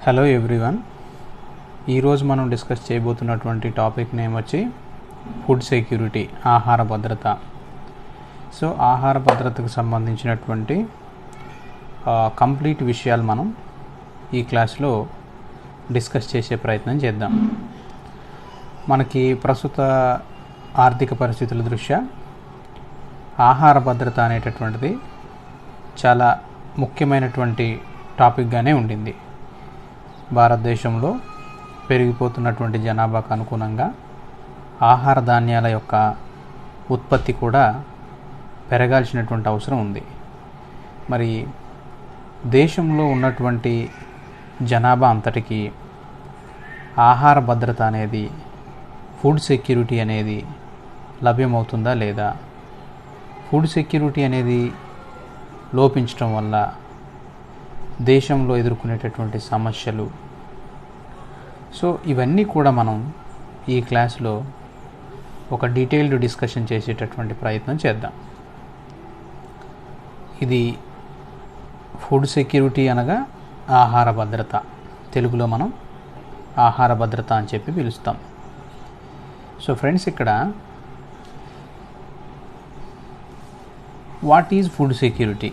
Hello everyone, ఈరోజు మనం discuss చేయబోతున్నటువంటి topic name వచ్చి ఫుడ్ సెక్యూరిటీ, ఆహార భద్రత. సో ఆహార భద్రతకు సంబంధించినటువంటి కంప్లీట్ విషయాలు మనం ఈ క్లాస్లో డిస్కస్ చేసే ప్రయత్నం చేద్దాం. మనకి ప్రస్తుత ఆర్థిక పరిస్థితుల దృష్ట్యా ఆహార భద్రత అనేటటువంటిది చాలా ముఖ్యమైనటువంటి టాపిక్గానే ఉండింది. భారతదేశంలో పెరిగిపోతున్నటువంటి జనాభాకు అనుగుణంగా ఆహార ధాన్యాల యొక్క ఉత్పత్తి కూడా పెరగాల్సినటువంటి అవసరం ఉంది. మరి దేశంలో ఉన్నటువంటి జనాభా అంతటికి ఆహార భద్రత అనేది, ఫుడ్ సెక్యూరిటీ అనేది లభ్యమవుతుందా లేదా? ఫుడ్ సెక్యూరిటీ అనేది లోపించడం వల్ల దేశంలో ఎదుర్కొనేటటువంటి సమస్యలు, సో ఇవన్నీ కూడా మనం ఈ క్లాస్లో ఒక డీటెయిల్డ్ డిస్కషన్ చేసేటటువంటి ప్రయత్నం చేద్దాం. ఇది ఫుడ్ సెక్యూరిటీ అనగా ఆహార భద్రత, తెలుగులో మనం ఆహార భద్రత అని చెప్పి పిలుస్తాం. సో ఫ్రెండ్స్, ఇక్కడ what is food security?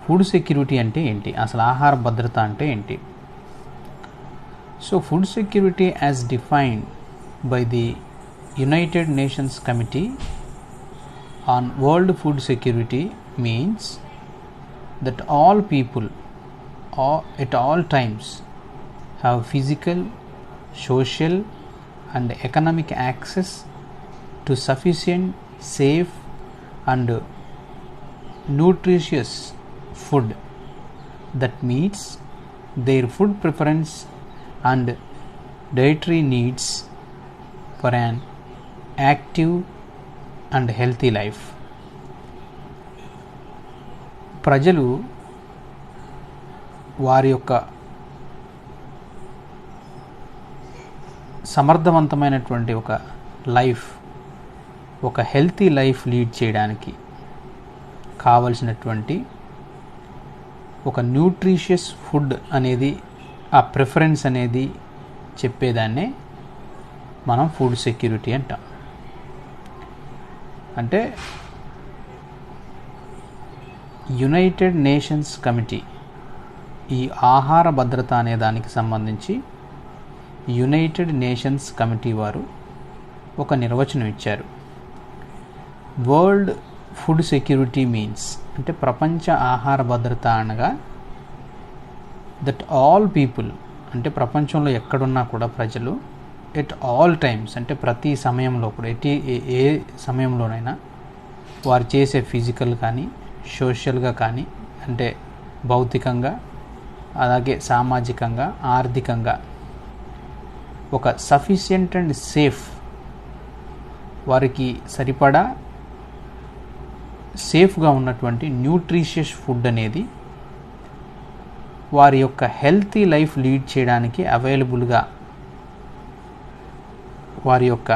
Food security అంటే ఏంటి? అసలు ఆహార భద్రత అంటే ఏంటి? So food security as defined by the United nations committee on world food security means that all people at all times have physical, social and economic access to sufficient, safe and nutritious food that meets their food preference and dietary needs for an active and healthy life. ప్రజలు వారి యొక్క సమర్థవంతమైనటువంటి ఒక healthy life lead చేయడానికి కావలసినటువంటి ఒక nutritious food అనేది, ఆ preference అనేది చెప్పేదాన్నే మనం ఫుడ్ సెక్యూరిటీ అంటాం. అంటే యునైటెడ్ నేషన్స్ కమిటీ ఈ ఆహార భద్రత అనే దానికి సంబంధించి యునైటెడ్ నేషన్స్ కమిటీ వారు ఒక నిర్వచనం ఇచ్చారు. వరల్డ్ ఫుడ్ సెక్యూరిటీ మీన్స్ అంటే ప్రపంచ ఆహార భద్రత అనగా దట్ ఆల్ పీపుల్ అంటే ప్రపంచంలో ఎక్కడున్నా కూడా ప్రజలు ఎట్ ఆల్ టైమ్స్ అంటే ప్రతి సమయంలో కూడా ఏ సమయంలోనైనా వారు చేసే ఫిజికల్ కానీ సోషల్గా కానీ అంటే భౌతికంగా అలాగే సామాజికంగా ఆర్థికంగా ఒక సఫిషియంట్ అండ్ సేఫ్, వారికి సరిపడా సేఫ్గా ఉన్నటువంటి న్యూట్రిషియస్ ఫుడ్ అనేది వారి యొక్క హెల్తీ లైఫ్ లీడ్ చేయడానికి అవైలబుల్గా, వారి యొక్క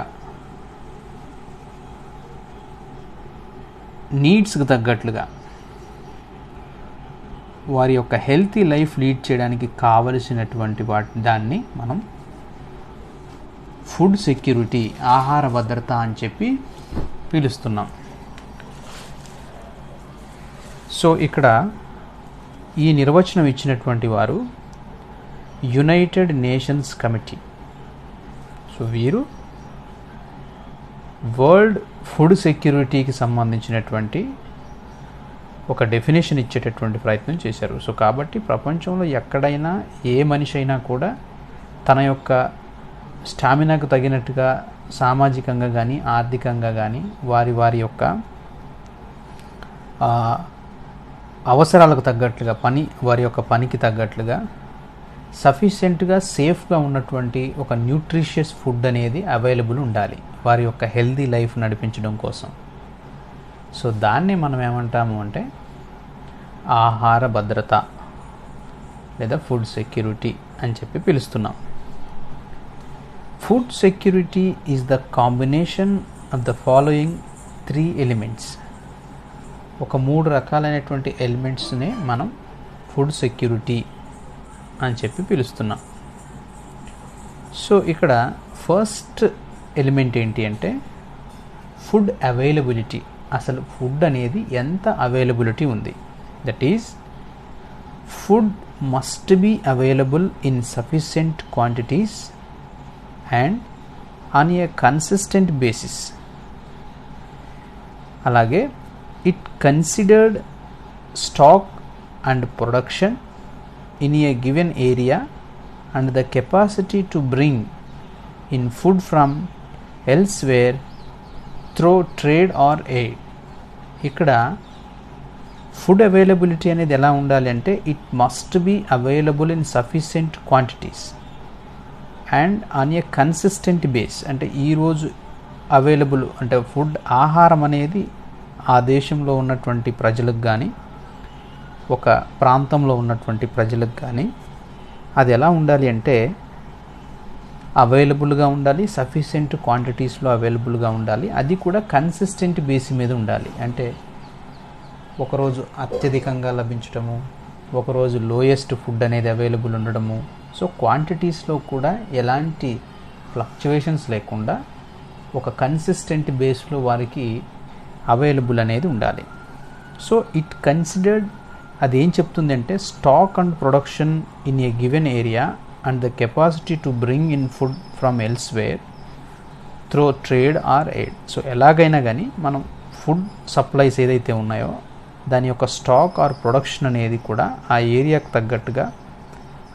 నీడ్స్కి తగ్గట్లుగా, వారి యొక్క హెల్తీ లైఫ్ లీడ్ చేయడానికి కావలసినటువంటి దాన్ని మనం ఫుడ్ సెక్యూరిటీ, ఆహార భద్రత అని చెప్పి పిలుస్తున్నాం. సో ఇక్కడ ఈ నిర్వచనం ఇచ్చినటువంటి వారు యునైటెడ్ నేషన్స్ కమిటీ. సో వీరు వరల్డ్ ఫుడ్ సెక్యూరిటీకి సంబంధించినటువంటి ఒక డెఫినేషన్ ఇచ్చేటటువంటి ప్రయత్నం చేశారు. సో కాబట్టి ప్రపంచంలో ఎక్కడైనా ఏ మనిషి అయినా కూడా తన యొక్క స్టామినాకు తగినట్టుగా సామాజికంగా కానీ ఆర్థికంగా కానీ వారి యొక్క అవసరాలకు తగ్గట్లుగా వారి యొక్క పనికి తగ్గట్లుగా సఫిషియెంట్గా సేఫ్గా ఉన్నటువంటి ఒక న్యూట్రిషియస్ ఫుడ్ అనేది అవైలబుల్ ఉండాలి వారి యొక్క హెల్తీ లైఫ్ నడిపించడం కోసం. సో దాన్ని మనం ఏమంటాము అంటే ఆహార భద్రత లేదా ఫుడ్ సెక్యూరిటీ అని చెప్పి పిలుస్తున్నాం. Food security is the combination of the following 3 elements. ఒక 3 రకాలైనటువంటి ఎలిమెంట్స్ని మనం ఫుడ్ సెక్యూరిటీ అని చెప్పి పిలుస్తున్నాం. సో ఇక్కడ ఫస్ట్ ఎలిమెంట్ ఏంటి అంటే ఫుడ్ అవైలబిలిటీ. అసలు ఫుడ్ అనేది ఎంత అవైలబిలిటీ ఉంది. That is food must be available in sufficient quantities and on a consistent basis. అలాగే it considered stock and production in a given area and the capacity to bring in food from elsewhere through trade or aid. ఇక్కడ food availability అనేది ఎలా ఉండాలి అంటే it must be available in sufficient quantities and on a consistent base. అంటే ఈరోజు available అంటే food ఆహారం అనేది ఆ దేశంలో ఉన్నటువంటి ప్రజలకు కానీ ఒక ప్రాంతంలో ఉన్నటువంటి ప్రజలకు కానీ అది ఎలా ఉండాలి అంటే అవైలబుల్గా ఉండాలి, సఫిషియెంట్ క్వాంటిటీస్లో అవైలబుల్గా ఉండాలి, అది కూడా కన్సిస్టెంట్ బేస్ మీద ఉండాలి. అంటే ఒకరోజు అత్యధికంగా లభించడము, ఒకరోజు లోయెస్ట్ ఫుడ్ అనేది అవైలబుల్ ఉండడము. సో క్వాంటిటీస్లో కూడా ఎలాంటి ఫ్లక్చువేషన్స్ లేకుండా ఒక కన్సిస్టెంట్ బేస్లో వారికి అవైలబుల్ అనేది ఉండాలి. సో ఇట్ కన్సిడర్డ్ అది ఏం చెప్తుందంటే stock and production in a given area and the capacity to bring in food from elsewhere through trade or aid. So ఎలాగైనా కానీ మనం ఫుడ్ సప్లైస్ ఏదైతే ఉన్నాయో దాని యొక్క స్టాక్ ఆర్ ప్రొడక్షన్ అనేది కూడా ఆ ఏరియాకు తగ్గట్టుగా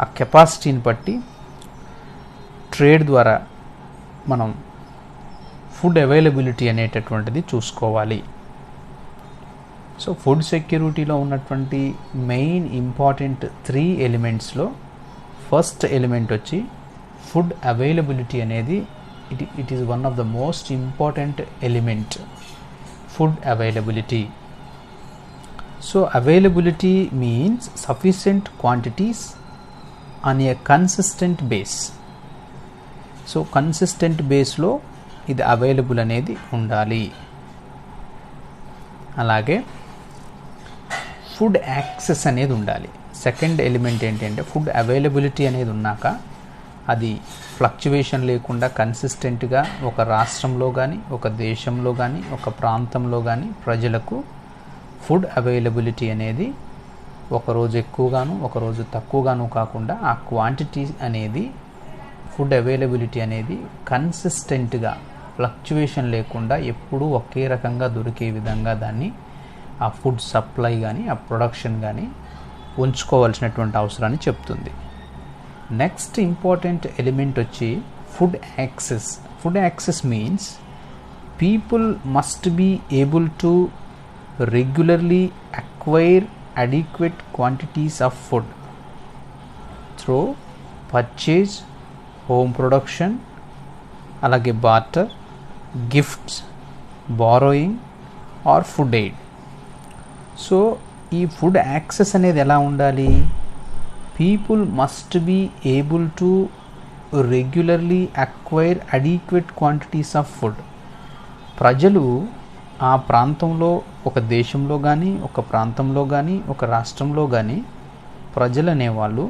ఆ కెపాసిటీని బట్టి ట్రేడ్ ద్వారా మనం ఫుడ్ అవైలబిలిటీ అనేటటువంటిది చూసుకోవాలి. సో ఫుడ్ సెక్యూరిటీలో ఉన్నటువంటి మెయిన్ ఇంపార్టెంట్ 3 ఎలిమెంట్స్లో ఫస్ట్ ఎలిమెంట్ వచ్చి ఫుడ్ అవైలబిలిటీ అనేది it is one of the most important element, food availability. So availability means sufficient quantities on a consistent base. So consistent బేస్లో ఇది available అనేది ఉండాలి. అలాగే ఫుడ్ యాక్సెస్ అనేది ఉండాలి. సెకండ్ ఎలిమెంట్ ఏంటంటే ఫుడ్ అవైలబిలిటీ అనేది ఉన్నాక అది ఫ్లక్చువేషన్ లేకుండా కన్సిస్టెంట్గా ఒక రాష్ట్రంలో కానీ ఒక దేశంలో కానీ ఒక ప్రాంతంలో కానీ ప్రజలకు ఫుడ్ అవైలబిలిటీ అనేది ఒకరోజు ఎక్కువగాను ఒకరోజు తక్కువగాను కాకుండా ఆ క్వాంటిటీ అనేది ఫుడ్ అవైలబిలిటీ అనేది కన్సిస్టెంట్గా ఫ్లక్చువేషన్ లేకుండా ఎప్పుడూ ఒకే రకంగా దొరికే విధంగా దాన్ని ఆ ఫుడ్ సప్లై కానీ ఆ ప్రొడక్షన్ కానీ ఉంచుకోవాల్సినటువంటి అవసరాన్ని చెప్తుంది. నెక్స్ట్ ఇంపార్టెంట్ ఎలిమెంట్ వచ్చి food access. Food access means people must be able to regularly acquire adequate quantities of food through purchase, home production, అలాగే barter, gifts, borrowing or food aid. So ఈ food access అనేది ఎలా ఉండాలి? People must be able to regularly acquire adequate quantities of food. ప్రజలు ఆ ప్రాంతంలో ఒక దేశంలో కానీ ఒక ప్రాంతంలో కానీ ఒక రాష్ట్రంలో కానీ ప్రజలు అనేవాళ్ళు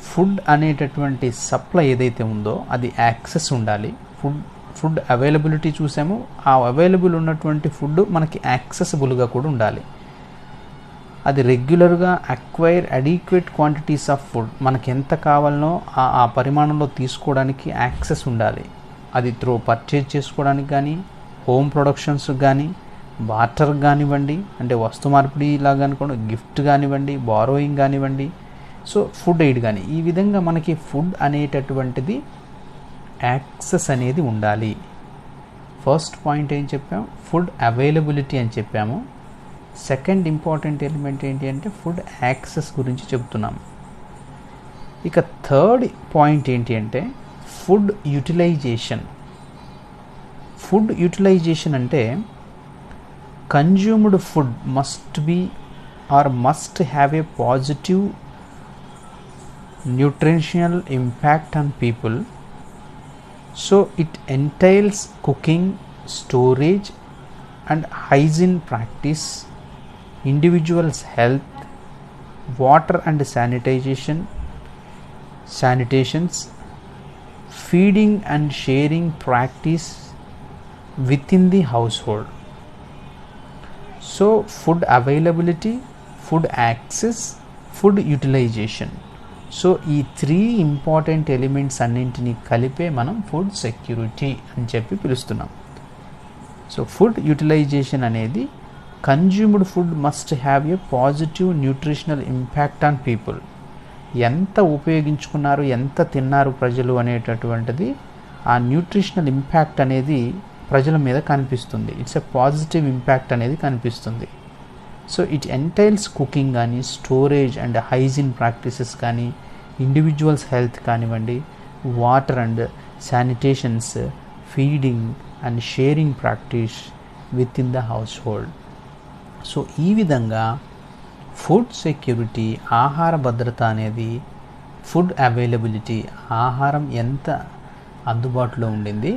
ఫుడ్ అనేటటువంటి సప్లై ఏదైతే ఉందో అది యాక్సెస్ ఉండాలి. ఫుడ్ అవైలబిలిటీ చూసాము, ఆ అవైలబుల్ ఉన్నటువంటి ఫుడ్ మనకి యాక్సెసిబుల్గా కూడా ఉండాలి. అది రెగ్యులర్గా acquire adequate quantities of food, మనకి ఎంత కావాలనో ఆ పరిమాణంలో తీసుకోవడానికి యాక్సెస్ ఉండాలి. అది త్రూ పర్చేజ్ చేసుకోవడానికి కానీ, హోమ్ ప్రొడక్షన్స్ కానీ, బార్టర్ కానివ్వండి అంటే వస్తు మార్పిడి లాగా అనుకోండి, గిఫ్ట్ కానివ్వండి, బారోయింగ్ కానివ్వండి, సో ఫుడ్ ఎయిడ్ కానీ, ఈ విధంగా మనకి ఫుడ్ అనేటటువంటిది యాక్సెస్ అనేది ఉండాలి. ఫస్ట్ పాయింట్ ఏం చెప్పాము? ఫుడ్ అవైలబిలిటీ అని చెప్పాము. సెకండ్ ఇంపార్టెంట్ ఎలిమెంట్ ఏంటి అంటే ఫుడ్ యాక్సెస్ గురించి చెప్తున్నాము. ఇక థర్డ్ పాయింట్ ఏంటి అంటే ఫుడ్ యూటిలైజేషన్. ఫుడ్ యూటిలైజేషన్ అంటే consumed food must be or must have a positive nutritional impact on people. So it entails cooking, storage and hygiene practice, individuals health, water and sanitization, sanitations, feeding and sharing practice within the household. So food availability, food access, food utilization. So ఈ 3 important elements అన్నింటినీ కలిపే మనం food security అని చెప్పి పిలుస్తున్నాం. So food utilisation అనేది consumed food must have a positive nutritional impact on people. ఎంత ఉపయోగించుకున్నారు, ఎంత తిన్నారు ప్రజలు అనేటటువంటిది ఆ న్యూట్రిషనల్ ఇంపాక్ట్ అనేది ప్రజల మీద కనిపిస్తుంది. ఇట్స్ ఎ పాజిటివ్ ఇంపాక్ట్ అనేది కనిపిస్తుంది. సో ఇట్ ఎంటైల్స్ కుకింగ్ కానీ, స్టోరేజ్ అండ్ హైజీన్ ప్రాక్టీసెస్ కానీ, ఇండివిజువల్స్ హెల్త్ కానివ్వండి, water and sanitations, feeding and sharing practice with in the house hold. So ఈ విధంగా ఫుడ్ సెక్యూరిటీ, ఆహార భద్రత అనేది, ఫుడ్ అవైలబిలిటీ, ఆహారం ఎంత అందుబాటులో ఉండింది,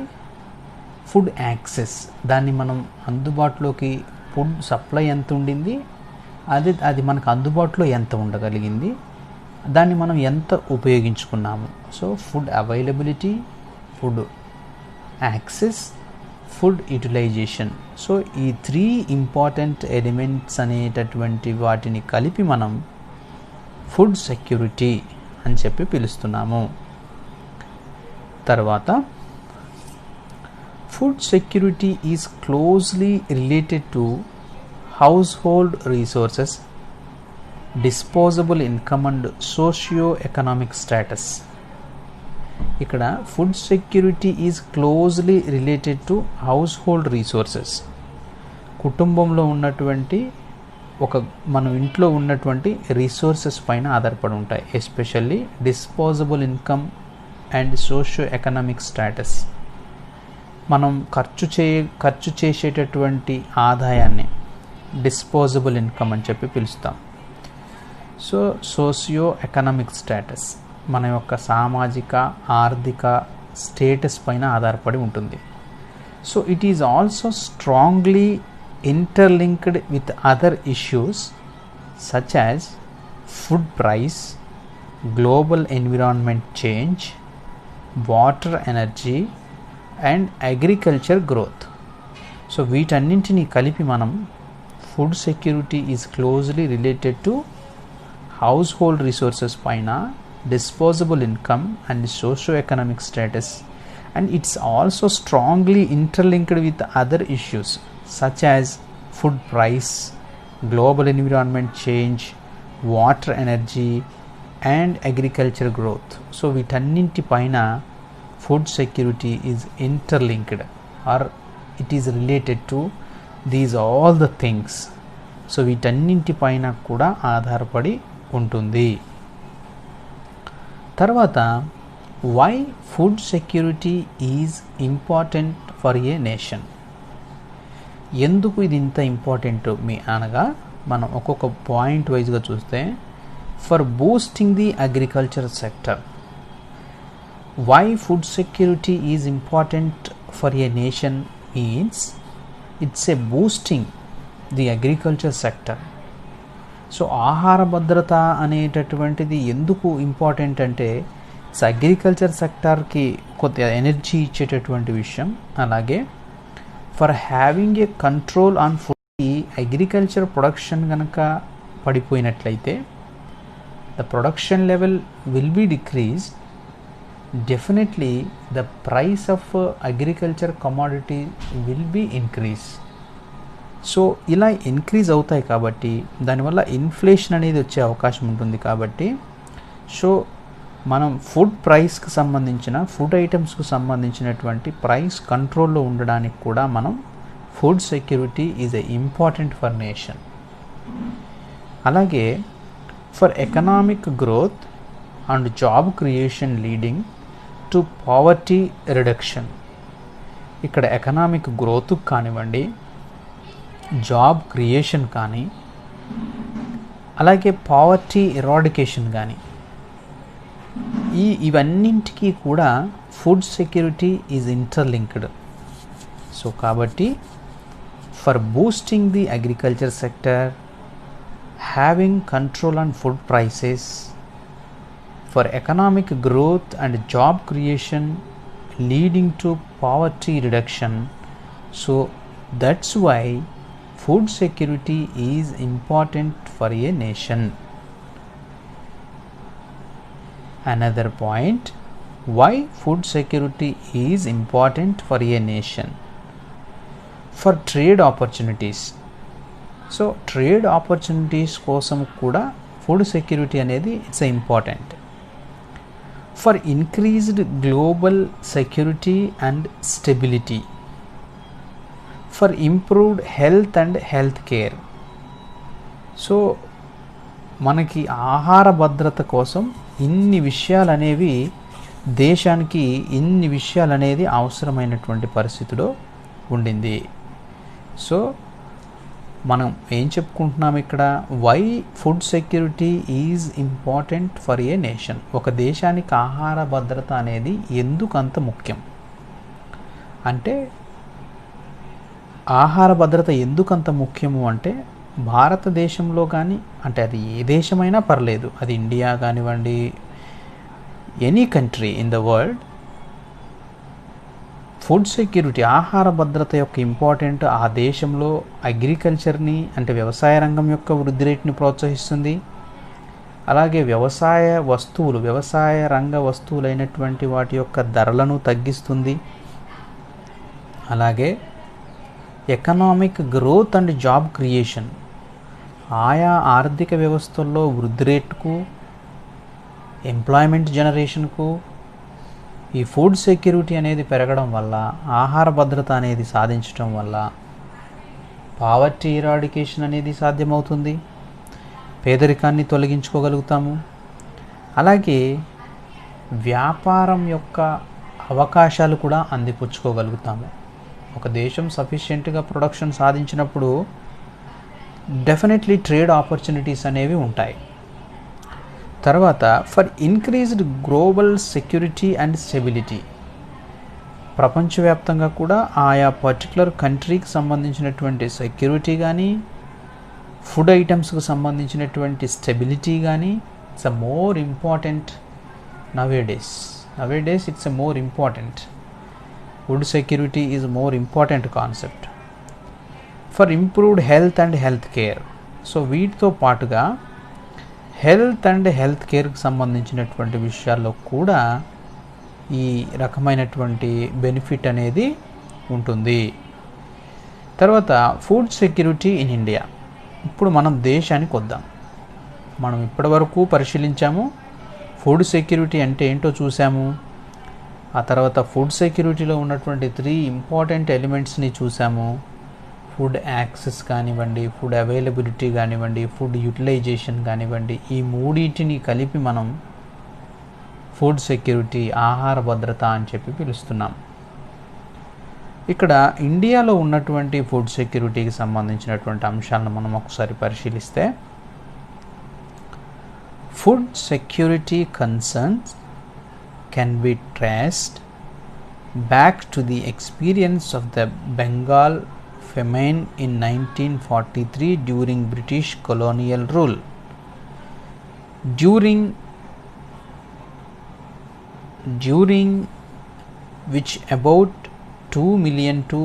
ఫుడ్ యాక్సెస్, దాన్ని మనం అందుబాటులోకి ఫుడ్ సప్లై ఎంత ఉండింది, అది మనకు అందుబాటులో ఎంత ఉండగలిగింది, దాన్ని మనం ఎంత ఉపయోగించుకున్నాము. So food availability, food access, food utilization. So ఈ 3 ఇంపార్టెంట్ ఎలిమెంట్స్ అనేటటువంటి వాటిని కలిపి మనం ఫుడ్ సెక్యూరిటీ అని చెప్పి పిలుస్తున్నాము. తర్వాత food security is closely related to household resources, disposable income and socio economic status. ఇక్కడ food security is closely related to house hold resources. కుటుంబంలో ఉన్నటువంటి మనం ఇంట్లో ఉన్నటువంటి రీసోర్సెస్ పైన ఆధారపడి ఉంటాయి. Especially disposable income and socio economic status. మనం ఖర్చు చేసేటటువంటి ఆదాయాన్ని డిస్పోజబుల్ ఇన్కమ్ అని చెప్పి పిలుస్తాం. సో సోషియో ఎకనామిక్ స్టేటస్ మన యొక్క సామాజిక, ఆర్థిక స్టేటస్ పైన ఆధారపడి ఉంటుంది. So it is also strongly interlinked with other issues such as food price, global environment change, water energy and agriculture growth. So వీటన్నింటినీ కలిపి మనం food security is closely related to house hold resources పైన, disposable income and socio-economic status, and it's also strongly interlinked with other issues such as food price, global environment change, water energy and agriculture growth. So వీటన్నింటి పైన food security is interlinked or it is related to these all the things. So వీటన్నింటి పైన కూడా ఆధారపడి ఉంటుంది. తర్వాత why food security is important for a nation. ఎందుకు ఇది ఇంత ఇంపార్టెంట్ అనగా మనం ఒక్కొక్క పాయింట్ వైజ్గా చూస్తే, for boosting the agriculture sector. Why food security is important for a nation means it's a boosting the agriculture sector. So ఆహార భద్రత అనేటటువంటిది ఎందుకు ఇంపార్టెంట్ అంటే, అగ్రికల్చర్ సెక్టార్కి కొద్దిగా ఎనర్జీ ఇచ్చేటటువంటి విషయం. అలాగే for having a control on food, ఈ అగ్రికల్చర్ ప్రొడక్షన్ కనుక పడిపోయినట్లయితే the production level will be decrease, definitely the price of agriculture commodity will be increase. So ఇలా ఇంక్రీజ్ అవుతాయి కాబట్టి దానివల్ల ఇన్ఫ్లేషన్ అనేది వచ్చే అవకాశం ఉంటుంది. కాబట్టి సో మనం ఫుడ్ ప్రైస్కి సంబంధించిన, ఫుడ్ ఐటమ్స్కి సంబంధించినటువంటి ప్రైస్ కంట్రోల్లో ఉండడానికి కూడా మనం food security is a important for nation. అలాగే for economic growth and job creation leading to poverty reduction. ఇక్కడ ఎకనామిక్ గ్రోత్ కానివ్వండి, జాబ్ క్రియేషన్ కానీ, అలాగే పావర్టీ ఎరాడికేషన్ కానీ, ఇవన్నింటికి కూడా food security is interlinked. So కాబట్టి for boosting the agriculture sector, having control on food prices, for economic growth and job creation leading to poverty reduction. So that's why food security is important for a nation. Another point, why food security is important for a nation? For trade opportunities. So trade opportunities కోసం కూడా food security అనేది it's important. For increased global security and stability. For improved health and health care. So మనకి ఆహార భద్రత కోసం ఇన్ని విషయాలు అనేవి దేశానికి ఇన్ని విషయాలు అనేది అవసరమైనటువంటి పరిస్థితిలో ఉండింది. సో మనం ఏం చెప్పుకుంటున్నాం ఇక్కడ, why food security is important for a nation. ఒక దేశానికి ఆహార భద్రత అనేది ఎందుకు అంత ముఖ్యం అంటే, ఆహార భద్రత ఎందుకు అంత ముఖ్యము అంటే, భారతదేశంలో కానీ అంటే అది ఏ దేశమైనా పర్లేదు, అది ఇండియా కానివ్వండి, any country in the world, food security ఆహార భద్రత యొక్క ఇంపార్టెంట్ ఆ దేశంలో అగ్రికల్చర్ని అంటే వ్యవసాయ రంగం యొక్క వృద్ధి రేటుని ప్రోత్సహిస్తుంది. అలాగే వ్యవసాయ రంగ వస్తువులైనటువంటి వాటి యొక్క ధరలను తగ్గిస్తుంది. అలాగే economic growth and job creation, ఆయా ఆర్థిక వ్యవస్థల్లో వృద్ధి రేటుకు, ఎంప్లాయ్మెంట్ జనరేషన్కు ఈ ఫుడ్ సెక్యూరిటీ అనేది పెరగడం వల్ల, ఆహార భద్రత అనేది సాధించడం వల్ల పావర్టీ ఎరాడికేషన్ అనేది సాధ్యమవుతుంది, పేదరికాన్ని తొలగించుకోగలుగుతాము. అలాగే వ్యాపారం యొక్క అవకాశాలు కూడా అందిపుచ్చుకోగలుగుతాము. ఒక దేశం సఫిషియెంట్గా ప్రొడక్షన్ సాధించినప్పుడు డెఫినెట్లీ ట్రేడ్ ఆపర్చునిటీస్ అనేవి ఉంటాయి. తర్వాత for increased global security and stability, ప్రపంచవ్యాప్తంగా కూడా ఆయా పర్టికులర్ కంట్రీకి సంబంధించినటువంటి సెక్యూరిటీ కానీ, ఫుడ్ ఐటమ్స్కి సంబంధించినటువంటి స్టెబిలిటీ కానీ it's a more important nowadays it's a more important. Food security is more important concept. For improved health and health care. So వీటితో పాటుగా హెల్త్ అండ్ హెల్త్ కేర్కి సంబంధించినటువంటి విషయాల్లో కూడా ఈ రకమైనటువంటి బెనిఫిట్ అనేది ఉంటుంది. తర్వాత ఫుడ్ సెక్యూరిటీ ఇన్ ఇండియా. ఇప్పుడు మనం దేశానికి వద్దాం. మనం ఇప్పటివరకు పరిశీలించాము, ఫుడ్ సెక్యూరిటీ అంటే ఏంటో చూసాము. ఆ తర్వాత ఫుడ్ సెక్యూరిటీలో ఉన్నటువంటి 3 ఇంపార్టెంట్ ఎలిమెంట్స్ని చూసాము. ఫుడ్ యాక్సెస్ కానివ్వండి, ఫుడ్ అవైలబిలిటీ కానివ్వండి, ఫుడ్ యూటిలైజేషన్ కానివ్వండి, ఈ మూడింటిని కలిపి మనం ఫుడ్ సెక్యూరిటీ, ఆహార భద్రత అని చెప్పి పిలుస్తున్నాం. ఇక్కడ ఇండియాలో ఉన్నటువంటి ఫుడ్ సెక్యూరిటీకి సంబంధించినటువంటి అంశాలను మనం ఒకసారి పరిశీలిస్తే, food security concerns can be traced back to the experience of the Bengal famine in 1943 during British colonial rule. During which about 2 million to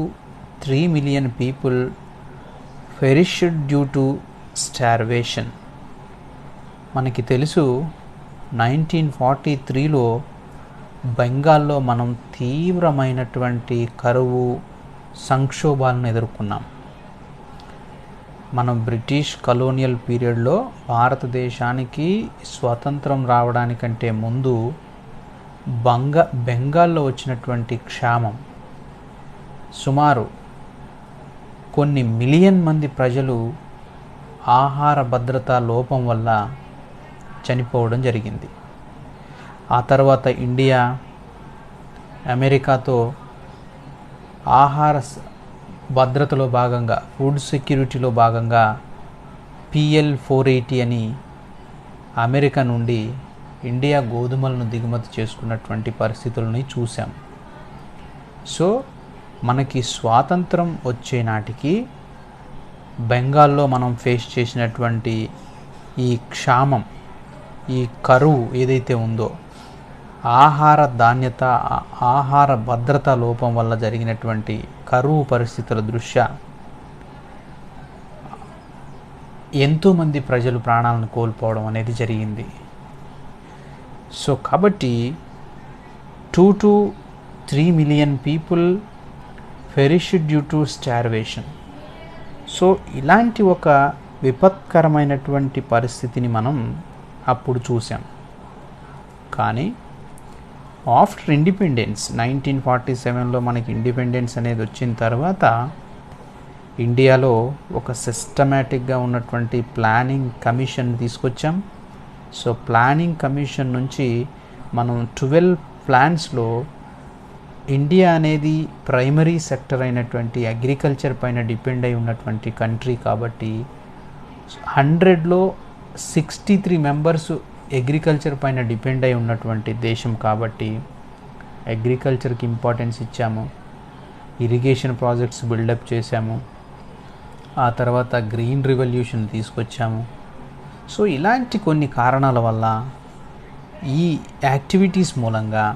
3 million people perished due to starvation. మనకి తెలుసు 1943లో బెంగాల్లో మనం తీవ్రమైనటువంటి కరువు సంక్షోభాలను ఎదుర్కొన్నాం. మనం బ్రిటిష్ కలోనియల్ పీరియడ్లో భారతదేశానికి స్వాతంత్రం రావడానికంటే ముందు బెంగాల్లో వచ్చినటువంటి క్షామం, సుమారు కొన్ని మిలియన్ మంది ప్రజలు ఆహార భద్రతా లోపం వల్ల చనిపోవడం జరిగింది. ఆ తర్వాత ఇండియా అమెరికాతో ఆహార భద్రతలో భాగంగా, ఫుడ్ సెక్యూరిటీలో భాగంగా PL 480 అని అమెరికా నుండి ఇండియా గోధుమలను దిగుమతి చేసుకున్నటువంటి పరిస్థితులని చూసాం. సో మనకి స్వాతంత్రం వచ్చే నాటికి బెంగాల్లో మనం ఫేస్ చేసినటువంటి ఈ క్షామం ఈ కరువు ఏదైతే ఉందో, ఆహార ధాన్యత, ఆహార భద్రత లోపం వల్ల జరిగినటువంటి కరువు పరిస్థితుల దృష్ట్యా ఎంతోమంది ప్రజలు ప్రాణాలను కోల్పోవడం అనేది జరిగింది. సో కాబట్టి 2 to 3 million people perished due to starvation. So ఇలాంటి ఒక విపత్కరమైనటువంటి పరిస్థితిని మనం అప్పుడు చూసాం. కానీ ఆఫ్టర్ ఇండిపెండెన్స్ 1947లో మనకి ఇండిపెండెన్స్ అనేది వచ్చిన తర్వాత ఇండియాలో ఒక సిస్టమేటిక్గా ఉన్నటువంటి ప్లానింగ్ కమిషన్ తీసుకొచ్చాం. సో ప్లానింగ్ కమిషన్ నుంచి మనం 12 ప్లాన్స్లో ఇండియా అనేది ప్రైమరీ సెక్టర్ అయినటువంటి అగ్రికల్చర్ పైన డిపెండ్ అయి ఉన్నటువంటి కంట్రీ కాబట్టి 100లో 63 మెంబర్స్ అగ్రికల్చర్ పైన డిపెండ్ అయి ఉన్నటువంటి దేశం కాబట్టి అగ్రికల్చర్కి ఇంపార్టెన్స్ ఇచ్చాము. ఇరిగేషన్ ప్రాజెక్ట్స్ బిల్డప్ చేశాము. ఆ తర్వాత గ్రీన్ రివల్యూషన్ తీసుకొచ్చాము. సో ఇలాంటి కొన్ని కారణాల వల్ల ఈ యాక్టివిటీస్ మూలంగా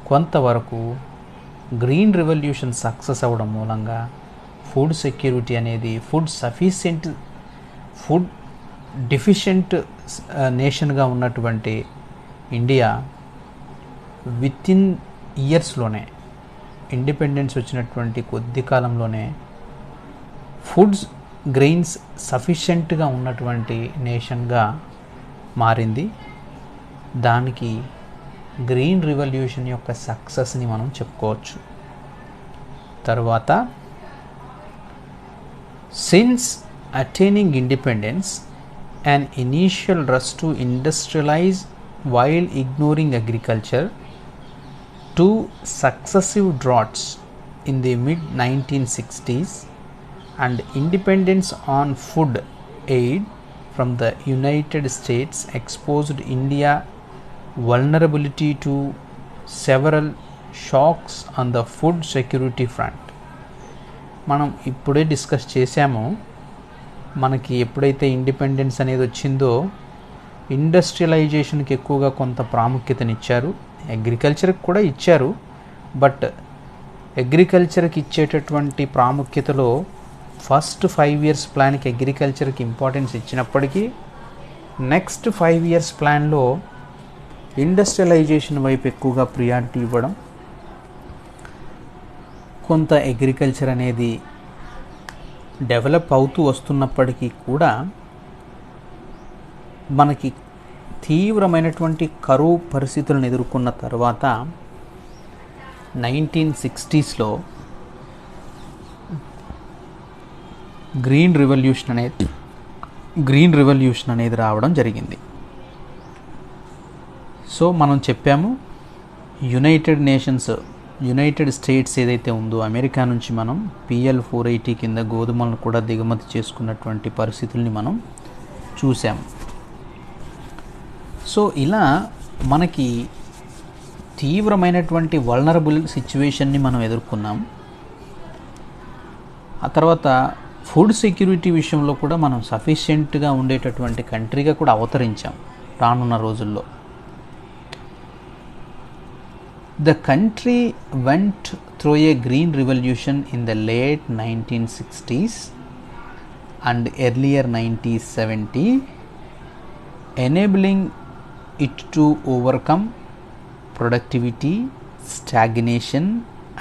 కొంతవరకు గ్రీన్ రెవల్యూషన్ సక్సెస్ అవ్వడం మూలంగా ఫుడ్ సెక్యూరిటీ అనేది ఫుడ్ డెఫిషియెంట్ నేషన్గా ఉన్నటువంటి ఇండియా విత్ ఇన్ ఇయర్స్లోనే, ఇండిపెండెన్స్ వచ్చినటువంటి కొద్ది కాలంలోనే ఫుడ్స్ గ్రెయిన్స్ సఫిషియెంట్గా ఉన్నటువంటి నేషన్గా మారింది. దానికి గ్రీన్ రివల్యూషన్ యొక్క సక్సెస్ని మనం చెప్పుకోవచ్చు. తర్వాత since attaining independence an initial rush to industrialize while ignoring agriculture, 2 successive droughts in the mid-1960s, and independence on food aid from the United States exposed India vulnerability to several shocks on the food security front. మనం ఇప్పుడే discuss చేశాము. మనకి ఎప్పుడైతే independence అనేది వచ్చిందో ఇండస్ట్రియలైజేషన్కి ఎక్కువగా కొంత ప్రాముఖ్యతనిచ్చారు. అగ్రికల్చర్కి కూడా ఇచ్చారు. బట్ అగ్రికల్చర్కి ఇచ్చేటటువంటి ప్రాముఖ్యతలో ఫస్ట్ 5 years ప్లాన్కి అగ్రికల్చర్కి ఇంపార్టెన్స్ ఇచ్చినప్పటికీ నెక్స్ట్ 5 years ప్లాన్లో ఇండస్ట్రియలైజేషన్ వైపు ఎక్కువగా ప్రియారిటీ ఇవ్వడం, కొంత అగ్రికల్చర్ అనేది డెవలప్ అవుతూ వస్తున్నప్పటికీ కూడా మనకి తీవ్రమైనటువంటి కరువు పరిస్థితులను ఎదుర్కొన్న తర్వాత 1960sలో గ్రీన్ రివల్యూషన్ అనేది రావడం జరిగింది. సో మనం చెప్పాము యునైటెడ్ స్టేట్స్ ఏదైతే ఉందో అమెరికా నుంచి మనం PL 480 కింద గోధుమలను కూడా దిగుమతి చేసుకున్నటువంటి పరిస్థితుల్ని మనం చూసాము. సో ఇలా మనకి తీవ్రమైనటువంటి వల్నరబుల్ సిచ్యువేషన్ని మనం ఎదుర్కొన్నాం. ఆ తర్వాత ఫుడ్ సెక్యూరిటీ విషయంలో కూడా మనం సఫిషియెంట్గా ఉండేటటువంటి కంట్రీగా కూడా అవతరించాం రానున్న రోజుల్లో. The country went through a green revolution in the late 1960s and earlier 1970, enabling it to overcome productivity stagnation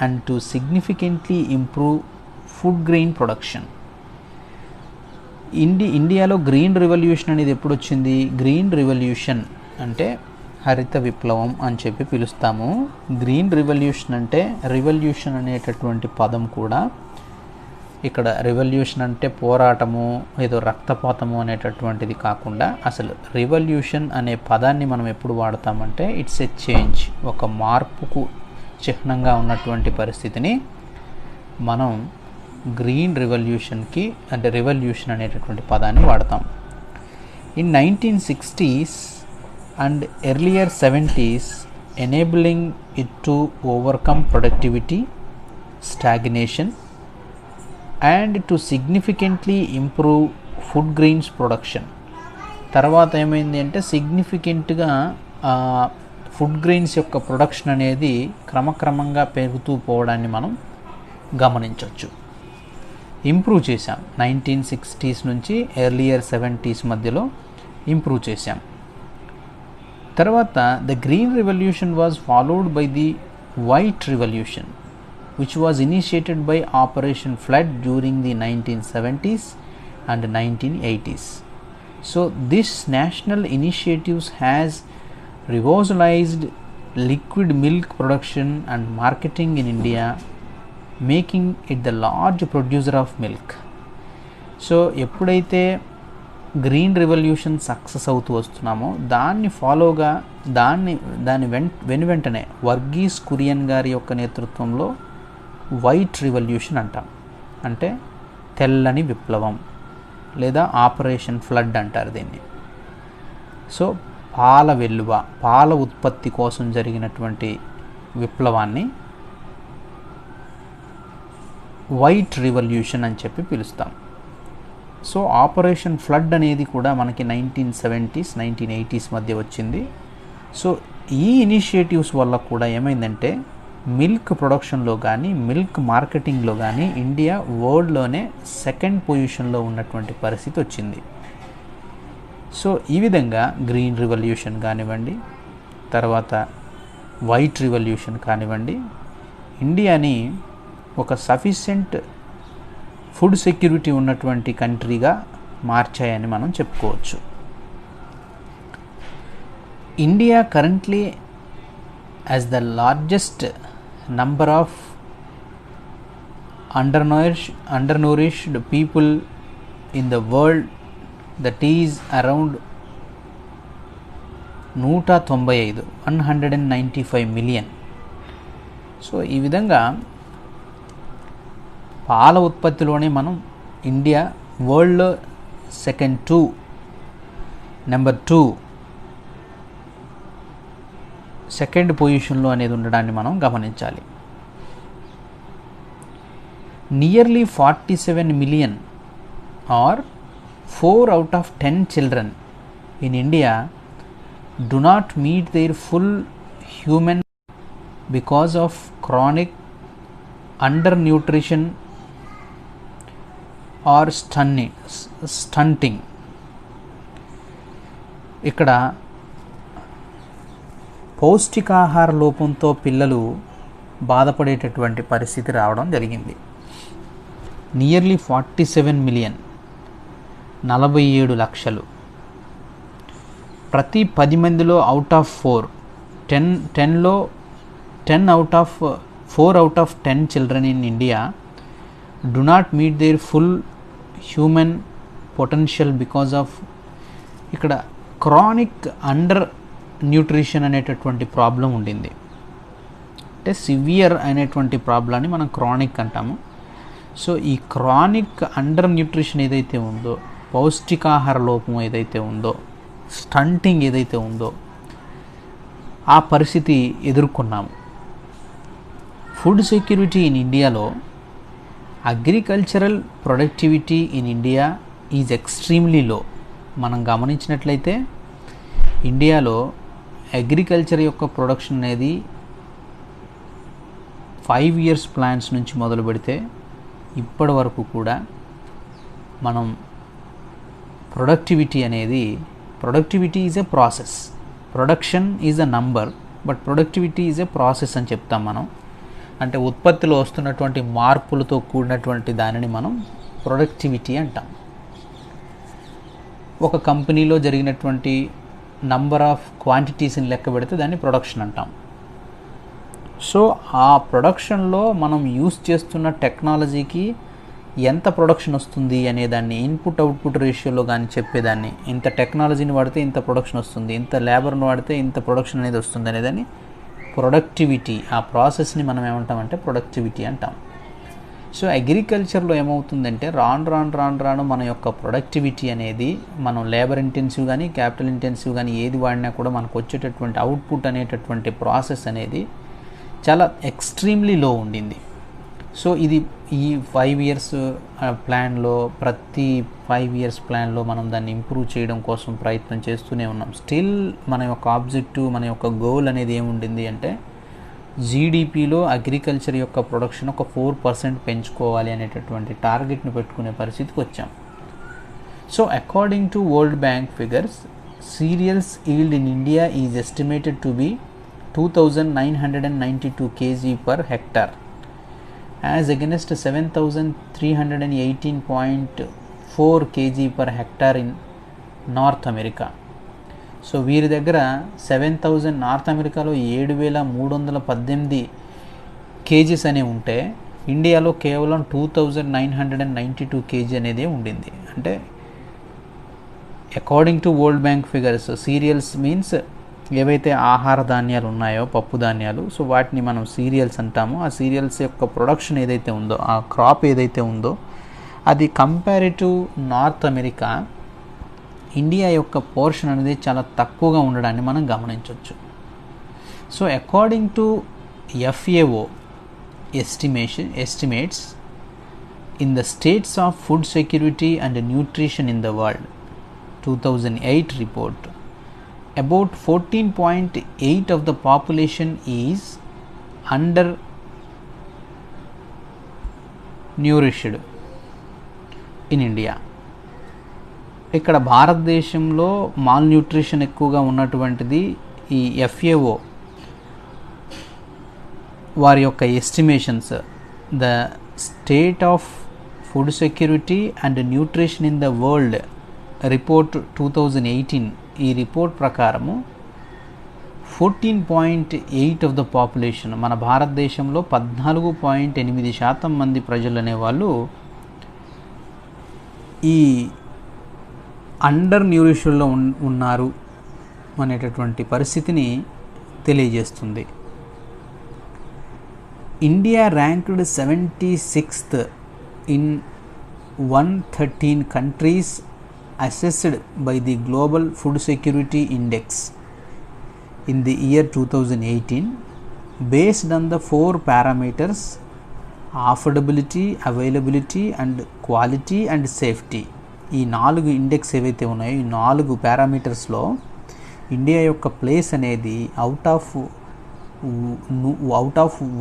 and to significantly improve food grain production. ఇండియాలో గ్రీన్ రెవల్యూషన్ అనేది ఎప్పుడు వచ్చింది? గ్రీన్ రెవల్యూషన్ అంటే హరిత విప్లవం అని చెప్పి పిలుస్తాము. గ్రీన్ రివల్యూషన్ అంటే రివల్యూషన్ అనేటటువంటి పదం కూడా ఇక్కడ రివల్యూషన్ అంటే పోరాటము, ఏదో రక్తపాతము అనేటటువంటిది కాకుండా అసలు రివల్యూషన్ అనే పదాన్ని మనం ఎప్పుడు వాడతామంటే ఇట్స్ ఎ చేంజ్, ఒక మార్పుకు చిహ్నంగా ఉన్నటువంటి పరిస్థితిని మనం గ్రీన్ రివల్యూషన్కి అంటే రివల్యూషన్ అనేటటువంటి పదాన్ని వాడతాం. In 1960s and earlier 70s, enabling it to overcome productivity stagnation and to significantly improve food grains production. తర్వాత ఏమైంది అంటే సిగ్నిఫికెంట్గా ఫుడ్ గ్రెయిన్స్ యొక్క ప్రొడక్షన్ అనేది క్రమక్రమంగా పెరుగుతూ పోవడాన్ని మనం గమనించవచ్చు. ఇంప్రూవ్ చేశాం 1960s నుంచి ఎర్లియర్ 70s మధ్యలో ఇంప్రూవ్ చేశాం. తర్వాత the green revolution was followed by the white revolution which was initiated by Operation Flood during the 1970s and 1980s. So this national initiatives has revitalized liquid milk production and marketing in India, making it the large producer of milk. So ఎప్పుడైతే green revolution success అవుతూ వస్తున్నామో దాన్ని ఫాలోగా దాని వెంటనే వర్గీస్ కురియన్ గారి యొక్క నేతృత్వంలో white revolution అంటాం, అంటే తెల్లని విప్లవం లేదా ఆపరేషన్ ఫ్లడ్ అంటారు దీన్ని. సో పాల వెల్లువ, పాల ఉత్పత్తి కోసం జరిగినటువంటి విప్లవాన్ని వైట్ రెవల్యూషన్ అని చెప్పి పిలుస్తాం. సో ఆపరేషన్ ఫ్లడ్ అనేది కూడా మనకి 1970s 1980s మధ్య వచ్చింది. సో ఈ ఇనిషియేటివ్స్ వల్ల కూడా ఏమైందంటే మిల్క్ ప్రొడక్షన్లో కానీ మిల్క్ మార్కెటింగ్లో కానీ ఇండియా వరల్డ్లోనే సెకండ్ పొజిషన్లో ఉన్నటువంటి పరిస్థితి వచ్చింది. సో ఈ విధంగా గ్రీన్ రెవల్యూషన్ కానివ్వండి, తర్వాత వైట్ రెవల్యూషన్ కానివ్వండి, ఇండియాని ఒక సఫిషియెంట్ ఫుడ్ సెక్యూరిటీ ఉన్నటువంటి కంట్రీగా మార్చాయని మనం చెప్పుకోవచ్చు. India currently as the largest number of undernourished people in the world, that is around 195 million. So ఈ విధంగా పాల ఉత్పత్తిలోనే మనం ఇండియా వరల్డ్లో సెకండ్ పొజిషన్లో అనేది ఉండడాన్ని మనం గమనించాలి. Nearly 47 million or 4 out of 10 children in India do not meet their full human because of chronic undernutrition or stunting. ఇక్కడ పౌష్టికాహార లోపంతో పిల్లలు బాధపడేటటువంటి పరిస్థితి రావడం జరిగింది. నియర్లీ 47 million, 47 లక్షలు. ప్రతి 10 మందిలో out of 4 out of 10 children in India do not meet their full human potential because of ఇక్కడ క్రానిక్ అండర్ న్యూట్రిషన్ అనేటటువంటి ప్రాబ్లం ఉండింది. అంటే సివియర్ అనేటువంటి ప్రాబ్లాన్ని మనం క్రానిక్ అంటాము. సో ఈ క్రానిక్ అండర్ న్యూట్రిషన్ ఏదైతే ఉందో, పౌష్టికాహార లోపం ఏదైతే ఉందో, స్టంటింగ్ ఏదైతే ఉందో, ఆ పరిస్థితి ఎదుర్కొన్నాము. ఫుడ్ సెక్యూరిటీ ఇన్ ఇండియాలో agricultural productivity in India is extremely లో. మనం గమనించినట్లయితే ఇండియాలో అగ్రికల్చర్ యొక్క ప్రొడక్షన్ అనేది 5 years ప్లాన్స్ నుంచి మొదలు పెడితే ఇప్పటి వరకు కూడా మనం productivity is a process, production is a number, but productivity is a process అని చెప్తాం మనం. అంటే ఉత్పత్తిలో వస్తున్నటువంటి మార్పులతో కూడినటువంటి దానిని మనం ప్రొడక్టివిటీ అంటాం. ఒక కంపెనీలో జరిగినటువంటి నంబర్ ఆఫ్ క్వాంటిటీస్ని లెక్క పెడితే దాన్ని ప్రొడక్షన్ అంటాం. సో ఆ ప్రొడక్షన్లో మనం యూస్ చేస్తున్న టెక్నాలజీకి ఎంత ప్రొడక్షన్ వస్తుంది అనే దాన్ని ఇన్పుట్ అవుట్పుట్ రేషియోలో కానీ చెప్పేదాన్ని, ఇంత టెక్నాలజీని వాడితే ఇంత ప్రొడక్షన్ వస్తుంది, ఇంత లేబర్ని వాడితే ఇంత ప్రొడక్షన్ అనేది వస్తుంది అనేదాన్ని ప్రొడక్టివిటీ, ఆ ప్రాసెస్ని మనం ఏమంటామంటే ప్రొడక్టివిటీ అంటాం. సో అగ్రికల్చర్లో ఏమవుతుందంటే రాను మన యొక్క ప్రొడక్టివిటీ అనేది మనం లేబర్ ఇంటెన్సివ్ కానీ క్యాపిటల్ ఇంటెన్సివ్ కానీ ఏది వాడినా కూడా మనకు వచ్చేటటువంటి అవుట్పుట్ అనేటటువంటి ప్రాసెస్ అనేది చాలా ఎక్స్ట్రీమ్లీ లో ఉండింది. సో ఇది ఈ 5 ఇయర్స్ ప్లాన్లో, ప్రతి 5 ఇయర్స్ ప్లాన్లో మనం దాన్ని ఇంప్రూవ్ చేయడం కోసం ప్రయత్నం చేస్తూనే ఉన్నాం. స్టిల్ మన యొక్క ఆబ్జెక్టివ్, మన యొక్క గోల్ అనేది ఏముండింది అంటే జీడిపిలో అగ్రికల్చర్ యొక్క ప్రొడక్షన్ ఒక 4% పెంచుకోవాలి అనేటటువంటి టార్గెట్ని పెట్టుకునే పరిస్థితికి వచ్చాం. So according to world bank figures, cereals yield in India is estimated to be 2,992 kg per hectare as against 7,318.4 kg per hectare in North America. So వీరి దగ్గర 7,000, నార్త్ అమెరికాలో 7,318 కేజీస్ అనేవి ఉంటే ఇండియాలో కేవలం 2,992 కేజీ అనేది ఉండింది. అంటే according to world bank figures, serials means ఏవైతే ఆహార ధాన్యాలు ఉన్నాయో, పప్పు ధాన్యాలు, సో వాటిని మనం సీరియల్స్ అంటాము. ఆ సీరియల్స్ యొక్క ప్రొడక్షన్ ఏదైతే ఉందో, ఆ క్రాప్ ఏదైతే ఉందో, అది కంపారిటివ్ నార్త్ అమెరికా, ఇండియా యొక్క పోర్షన్ అనేది చాలా తక్కువగా ఉండడాన్ని మనం గమనించవచ్చు. So according to FAO estimates in the states of food security and nutrition in the world 2008 report, about 14.8 of the population is under nourished in India. ఇక్కడ భారతదేశంలో mall nutrition ఎక్కువగా ఉన్నటువంటిది ఈ FAO వారి యొక్క estimations, the state of food security and nutrition in the world report 2018, ఈ report ప్రకారము 14.8 of the population, మన భారతదేశంలో 14.8% మంది ప్రజలు అనేవాళ్ళు ఈ అండర్ న్యూట్రిషన్లో ఉన్నారు అనేటటువంటి పరిస్థితిని తెలియజేస్తుంది. India ranked 76th in 113 countries assessed by the Global Food Security Index in the year 2018 based on the 4 parameters: affordability, availability and quality and safety. ఈ 4 ఇండెక్స్ ఏవైతే ఉన్నాయో, ఈ 4 పారామీటర్స్లో ఇండియా యొక్క ప్లేస్ అనేది అవుట్ ఆఫ్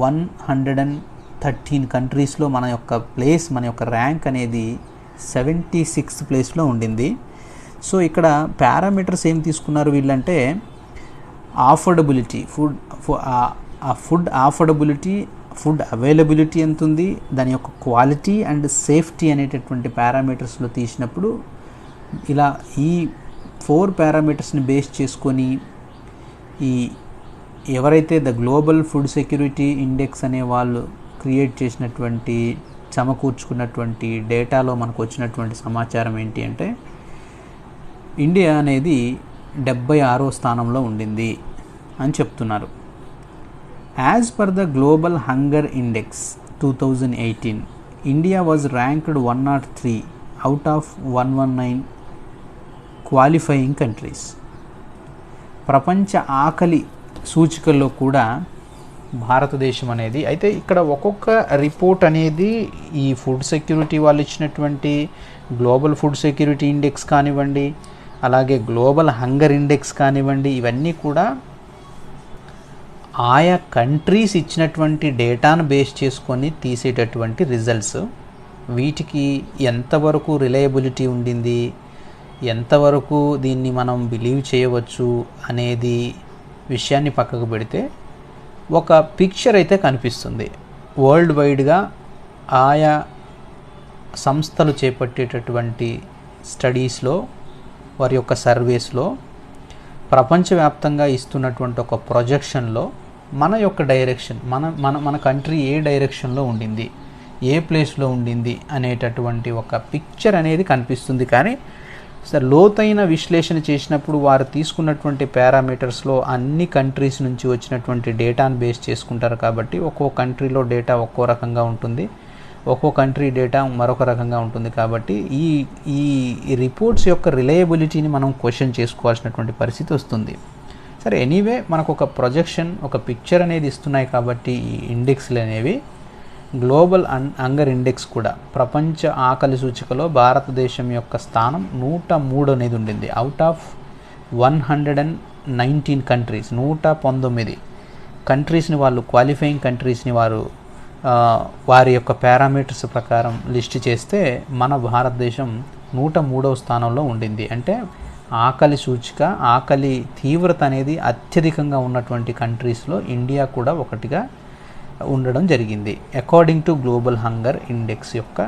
113 కంట్రీస్లో మన యొక్క ప్లేస్, మన యొక్క ర్యాంక్ అనేది 76th ప్లేస్లో ఉండింది. సో ఇక్కడ పారామీటర్స్ ఏం తీసుకున్నారు వీళ్ళంటే, ఆఫోర్డబిలిటీ, ఫుడ్ ఆఫోర్డబిలిటీ, ఫుడ్ అవైలబిలిటీ ఎంత ఉంది, దాని యొక్క క్వాలిటీ అండ్ సేఫ్టీ అనేటటువంటి పారామీటర్స్లో తీసినప్పుడు ఇలా ఈ 4 పారామీటర్స్ని బేస్ చేసుకొని ఈ ఎవరైతే the global food security index అనే వాళ్ళు క్రియేట్ చేసినటువంటి, సమకూర్చుకున్నటువంటి డేటాలో మనకు వచ్చినటువంటి సమాచారం ఏంటి అంటే, ఇండియా అనేది 76వ స్థానంలో ఉండింది అని చెప్తున్నారు. As per the global hunger index 2018, India was ranked 103 out of 119 qualifying countries. ప్రపంచ ఆకలి సూచికల్లో కూడా భారతదేశం అనేది, అయితే ఇక్కడ ఒక్కొక్క రిపోర్ట్ అనేది ఈ ఫుడ్ సెక్యూరిటీ వాళ్ళు ఇచ్చినటువంటి గ్లోబల్ ఫుడ్ సెక్యూరిటీ ఇండెక్స్ కానివ్వండి, అలాగే గ్లోబల్ హంగర్ ఇండెక్స్ కానివ్వండి, ఇవన్నీ కూడా ఆయా కంట్రీస్ ఇచ్చినటువంటి డేటాను బేస్ చేసుకొని తీసేటటువంటి రిజల్ట్స్. వీటికి ఎంతవరకు రిలయబిలిటీ ఉండింది, ఎంతవరకు దీన్ని మనం బిలీవ్ చేయవచ్చు అనేది విషయాన్ని పక్కకు పెడితే ఒక పిక్చర్ అయితే కనిపిస్తుంది. వరల్డ్ వైడ్గా ఆయా సంస్థలు చేపట్టేటటువంటి స్టడీస్లో, వారి యొక్క సర్వేస్లో, ప్రపంచవ్యాప్తంగా ఇస్తున్నటువంటి ఒక ప్రొజెక్షన్లో మన యొక్క డైరెక్షన్, మన కంట్రీ ఏ డైరెక్షన్లో ఉండింది, ఏ ప్లేస్లో ఉండింది అనేటటువంటి ఒక పిక్చర్ అనేది కనిపిస్తుంది. కానీ సార్ లోతైన విశ్లేషణ చేసినప్పుడు వారు తీసుకున్నటువంటి పారామీటర్స్లో అన్ని కంట్రీస్ నుంచి వచ్చినటువంటి డేటాను బేస్ చేసుకుంటారు. కాబట్టి ఒక్కో కంట్రీలో డేటా ఒక్కో రకంగా ఉంటుంది, ఒక్కో కంట్రీ డేటా మరొక రకంగా ఉంటుంది. కాబట్టి ఈ రిపోర్ట్స్ యొక్క రిలయబిలిటీని మనం క్వశ్చన్ చేసుకోవాల్సినటువంటి పరిస్థితి వస్తుంది. సరే, ఎనీవే మనకు ఒక ప్రొజెక్షన్, ఒక పిక్చర్ అనేది ఇస్తున్నాయి. కాబట్టి ఈ ఇండెక్స్లు అనేవి గ్లోబల్ హంగర్ ఇండెక్స్ కూడా ప్రపంచ ఆకలి సూచికలో భారతదేశం యొక్క స్థానం 103 అనేది ఉండింది. అవుట్ ఆఫ్ 119 కంట్రీస్, 119 కంట్రీస్ని వాళ్ళు క్వాలిఫైయింగ్ కంట్రీస్ని వారి యొక్క పారామీటర్స్ ప్రకారం లిస్ట్ చేస్తే మన భారతదేశం 103వ స్థానంలో ఉండింది. అంటే ఆకలి సూచిక, ఆకలి తీవ్రత అనేది అత్యధికంగా ఉన్నటువంటి కంట్రీస్లో ఇండియా కూడా ఒకటిగా ఉండడం జరిగింది. According to global hunger index యొక్క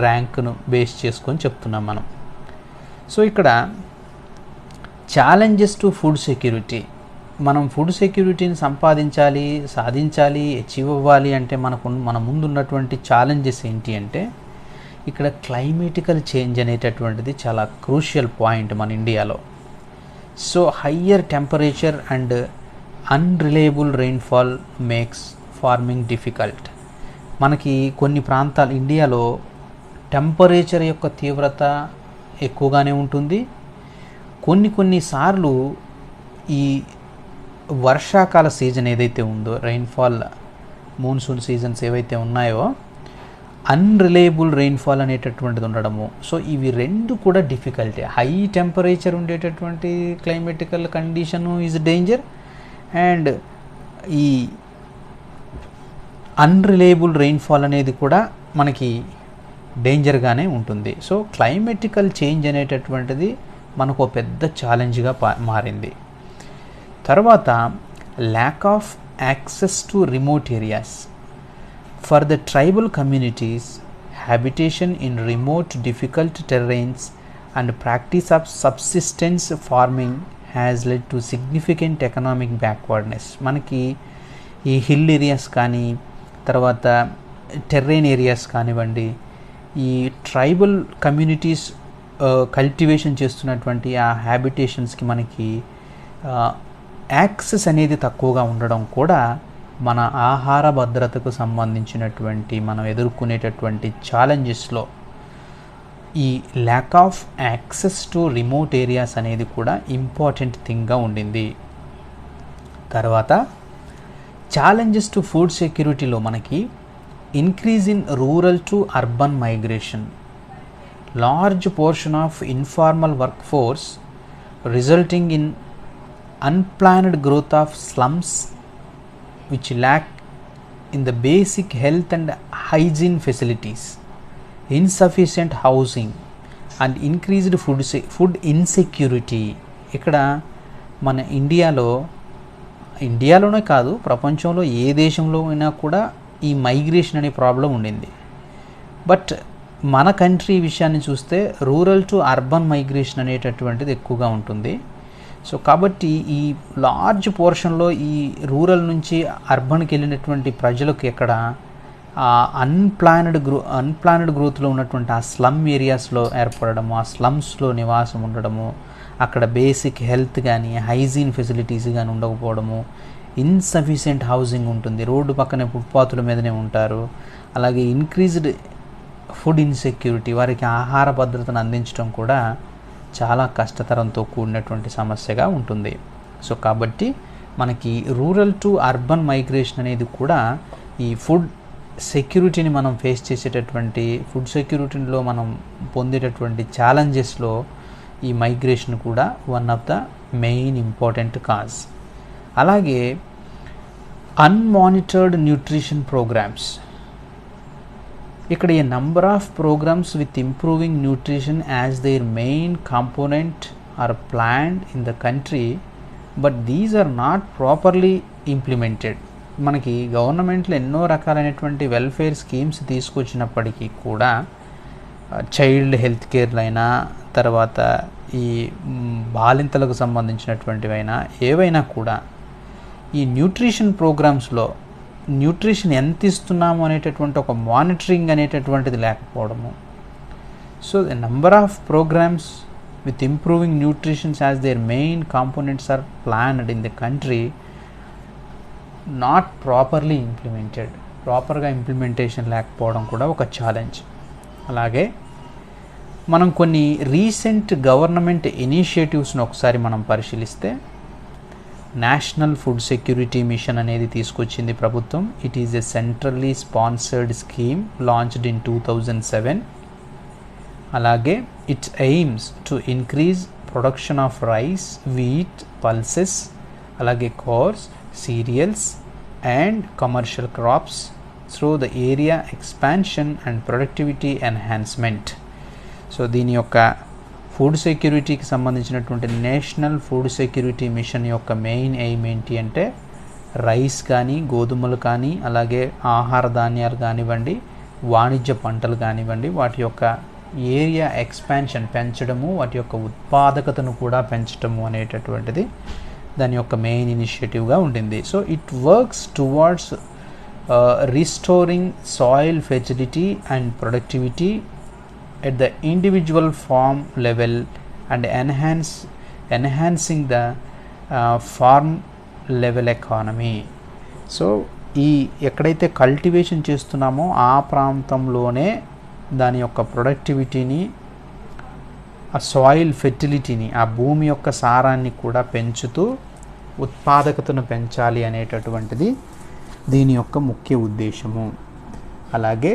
ర్యాంక్ను బేస్ చేసుకొని చెప్తున్నాం మనం. సో ఇక్కడ ఛాలెంజెస్ టు ఫుడ్ సెక్యూరిటీ, మనం ఫుడ్ సెక్యూరిటీని సాధించాలి, అచీవ్ అవ్వాలి అంటే మన ముందున్నటువంటి ఛాలెంజెస్ ఏంటి అంటే, ఇక్కడ క్లైమేటికల్ చేంజ్ అనేటటువంటిది చాలా క్రూషియల్ పాయింట్ మన ఇండియాలో. So higher temperature and unreliable rainfall makes farming difficult. మనకి కొన్ని ప్రాంతాలు ఇండియాలో టెంపరేచర్ యొక్క తీవ్రత ఎక్కువగానే ఉంటుంది. కొన్నిసార్లు ఈ వర్షాకాల సీజన్ ఏదైతే ఉందో, రెయిన్ఫాల్ మాన్సూన్ సీజన్స్ ఏవైతే ఉన్నాయో, అన్రిలయబుల్ రెయిన్ఫాల్ అనేటటువంటిది ఉండడము. సో ఇవి రెండు కూడా డిఫికల్టీ. హై టెంపరేచర్ ఉండేటటువంటి climatical condition is danger, and ఈ అన్రిలయబుల్ రెయిన్ఫాల్ అనేది కూడా మనకి డేంజర్గానే ఉంటుంది. సో క్లైమేటికల్ చేంజ్ అనేటటువంటిది మనకు పెద్ద ఛాలెంజ్గా మారింది. తర్వాత lack of access to remote areas. For the tribal communities, habitation in remote difficult terrains and practice of subsistence farming has led to significant economic backwardness. మనకి ఈ హిల్ ఏరియాస్ కానీ, తర్వాత టెర్రైన్ ఏరియాస్ కానివ్వండి, ఈ ట్రైబల్ కమ్యూనిటీస్ కల్టివేషన్ చేస్తున్నటువంటి ఆ హ్యాబిటేషన్స్కి మనకి access అనేది తక్కువగా ఉండడం కూడా మన ఆహార భద్రతకు సంబంధించినటువంటి మనం ఎదుర్కొనేటటువంటి ఛాలెంజెస్లో ఈ lakh of access to remote areas అనేది కూడా ఇంపార్టెంట్ థింగ్గా ఉండింది. తర్వాత ఛాలెంజెస్ టు ఫుడ్ సెక్యూరిటీలో మనకి increase in rural to urban migration, large portion of informal work force resulting in unplanned growth of slums which lack in the basic health and hygiene facilities, insufficient housing and increased food insecurity. ఇక్కడ మన ఇండియాలోనే కాదు, ప్రపంచంలో ఏ దేశంలో అయినా కూడా ఈ migration అనే ప్రాబ్లం ఉండింది. బట్ మన కంట్రీ విషయాన్ని చూస్తే రూరల్ టు అర్బన్ మైగ్రేషన్ అనేటటువంటిది ఎక్కువగా ఉంటుంది. సో కాబట్టి ఈ లార్జ్ పోర్షన్లో ఈ రూరల్ నుంచి అర్బన్కి వెళ్ళినటువంటి ప్రజలకు ఎక్కడ అన్ప్లానెడ్ గ్రోత్లో ఉన్నటువంటి ఆ స్లమ్ ఏరియాస్లో ఏర్పడము, ఆ స్లమ్స్లో నివాసం ఉండడము, అక్కడ బేసిక్ హెల్త్ కానీ హైజీన్ ఫెసిలిటీస్ కానీ ఉండకపోవడము, ఇన్సఫిషియెంట్ హౌసింగ్ ఉంటుంది, రోడ్డు పక్కనే ఫుట్పాత్ల మీదనే ఉంటారు. అలాగే ఇంక్రీజ్డ్ ఫుడ్ ఇన్సెక్యూరిటీ, వారికి ఆహార భద్రతను అందించడం కూడా చాలా కష్టతరంతో కూడినటువంటి సమస్యగా ఉంటుంది. సో కాబట్టి మనకి రూరల్ టు అర్బన్ మైగ్రేషన్ అనేది కూడా ఈ ఫుడ్ సెక్యూరిటీని మనం ఫేస్ చేసేటటువంటి, ఫుడ్ సెక్యూరిటీలో మనం పొందేటటువంటి ఛాలెంజెస్లో ఈ మైగ్రేషన్ కూడా one of the main important cause. అలాగే అన్మానిటర్డ్ న్యూట్రిషన్ ప్రోగ్రామ్స్. ఇక్కడ a number of programmes with improving nutrition as their main component are planned in the country, but these are not properly implemented. మనకి గవర్నమెంట్లో ఎన్నో రకాలైనటువంటి welfare schemes తీసుకొచ్చినప్పటికీ కూడా, child health కేర్లైనా, తర్వాత ఈ బాలింతలకు సంబంధించినటువంటివైనా ఏవైనా కూడా ఈ న్యూట్రిషన్ ప్రోగ్రామ్స్లో న్యూట్రిషన్ ఎంత ఇస్తున్నాము అనేటటువంటి ఒక మానిటరింగ్ అనేటటువంటిది లేకపోవడము. So the number of programmes with improving nutritions as their main components are planned in the country, not properly implemented. ప్రాపర్గా ఇంప్లిమెంటేషన్ లేకపోవడం కూడా ఒక ఛాలెంజ్. అలాగే మనం కొన్ని రీసెంట్ గవర్నమెంట్ ఇనిషియేటివ్స్ని ఒకసారి మనం పరిశీలిస్తే, నేషనల్ ఫుడ్ సెక్యూరిటీ మిషన్ అనేది తీసుకొచ్చింది ప్రభుత్వం. It is a centrally sponsored scheme launched in 2007. అలాగే its aims to increase production of rice, wheat, pulses, అలాగే coarse, cereals and commercial crops through the area expansion and productivity enhancement. So దీని యొక్క food సెక్యూరిటీకి సంబంధించినటువంటి national food security mission యొక్క main aim ఏంటి అంటే rice కానీ, గోధుమలు కానీ, అలాగే ఆహార ధాన్యాలు కానివ్వండి, వాణిజ్య పంటలు కానివ్వండి, వాటి యొక్క ఏరియా ఎక్స్పాన్షన్ పెంచడము, వాటి యొక్క ఉత్పాదకతను కూడా పెంచడము అనేటటువంటిది దాని యొక్క మెయిన్ ఇనిషియేటివ్గా ఉండింది. So it works towards restoring soil fertility and productivity at the individual farm level and enhancing the farm level economy. So ఈ ఎక్కడైతే కల్టివేషన్ చేస్తున్నామో ఆ ప్రాంతంలోనే దాని యొక్క ప్రొడక్టివిటీని, ఆ సాయిల్ ఫెర్టిలిటీని, ఆ భూమి యొక్క సారాన్ని కూడా పెంచుతూ ఉత్పాదకతను పెంచాలి అనేటటువంటిది దీని యొక్క ముఖ్య ఉద్దేశము. అలాగే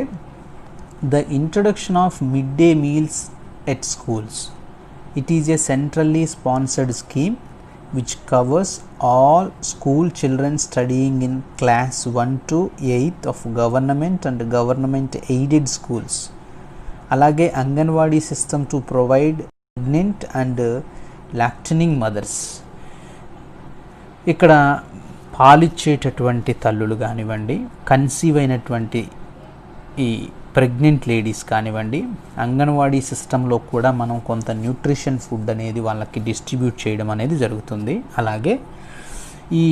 the introduction of midday meals at schools. It is a centrally sponsored scheme which covers all school children studying in class 1 to 8 of government and government aided schools. Alage Anganwadi system to provide pregnant and lactating mothers. ఇక్కడ పాలిచ్చేటటువంటి తల్లులు కానివ్వండి, conceive అయినటువంటి ఈ pregnant ladies కానివ్వండి, అంగన్వాడీ సిస్టంలో కూడా మనం కొంత న్యూట్రిషన్ ఫుడ్ అనేది వాళ్ళకి డిస్ట్రిబ్యూట్ చేయడం అనేది జరుగుతుంది. అలాగే ఈ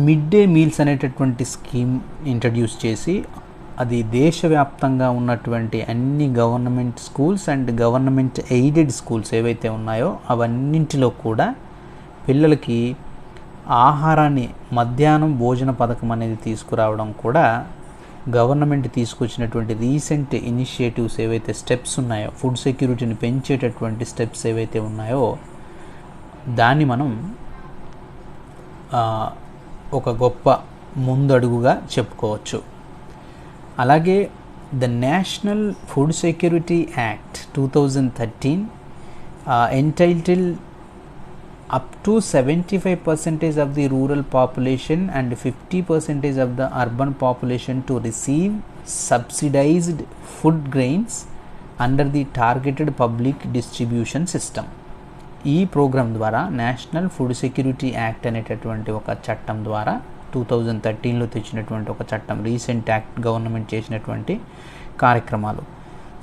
మిడ్ డే మీల్స్ అనేటటువంటి స్కీమ్ ఇంట్రడ్యూస్ చేసి అది దేశవ్యాప్తంగా ఉన్నటువంటి అన్ని government schools and government aided schools ఏవైతే ఉన్నాయో అవన్నింటిలో కూడా పిల్లలకి ఆహారాన్ని, మధ్యాహ్నం భోజన పథకం అనేది తీసుకురావడం కూడా గవర్నమెంట్ తీసుకొచ్చినటువంటి రీసెంట్ ఇనిషియేటివ్స్ ఏవైతే స్టెప్స్ ఉన్నాయో, ఫుడ్ సెక్యూరిటీని పెంచేటటువంటి స్టెప్స్ ఏవైతే ఉన్నాయో దాన్ని మనం ఒక గొప్ప ముందడుగుగా చెప్పుకోవచ్చు. అలాగే the national food security act 2013 entitle up to 75% of the rural population and 50% of the urban population to receive subsidized food grains under the targeted public distribution system. ఈ ప్రోగ్రాం ద్వారా నేషనల్ ఫుడ్ సెక్యూరిటీ యాక్ట్ అనేటటువంటి ఒక చట్టం ద్వారా 2013లో తెచ్చినటువంటి ఒక చట్టం, recent act, government చేసినటువంటి కార్యక్రమాలు.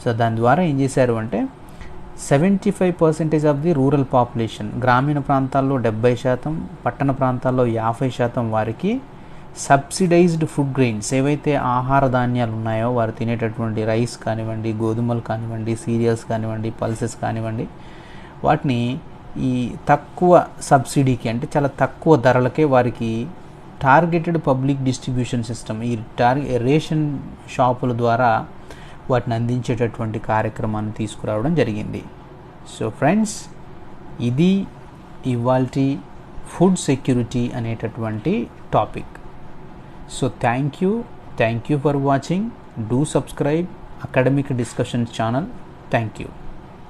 సో దాని ద్వారా ఏం చేశారు అంటే 75% ఆఫ్ ది రూరల్ పాపులేషన్, గ్రామీణ ప్రాంతాల్లో 70%, పట్టణ ప్రాంతాల్లో 50% వారికి సబ్సిడైజ్డ్ ఫుడ్ గ్రెయిన్స్ ఏవైతే ఆహార ధాన్యాలు ఉన్నాయో వారు తినేటటువంటి రైస్ కానివ్వండి, గోధుమలు కానివ్వండి, సీరియల్స్ కానివ్వండి, పల్సెస్ కానివ్వండి, వాటిని ఈ తక్కువ సబ్సిడీకి అంటే చాలా తక్కువ ధరలకే వారికి టార్గెటెడ్ పబ్లిక్ డిస్ట్రిబ్యూషన్ సిస్టమ్, ఈ రేషన్ షాపుల ద్వారా వాటిని అందించేటటువంటి కార్యక్రమాన్ని తీసుకురావడం జరిగింది. సో ఫ్రెండ్స్, ఇది ఇవాల్టి ఫుడ్ సెక్యూరిటీ అనేటటువంటి topic. So thank you for watching. Do subscribe academic discussions channel. Thank you.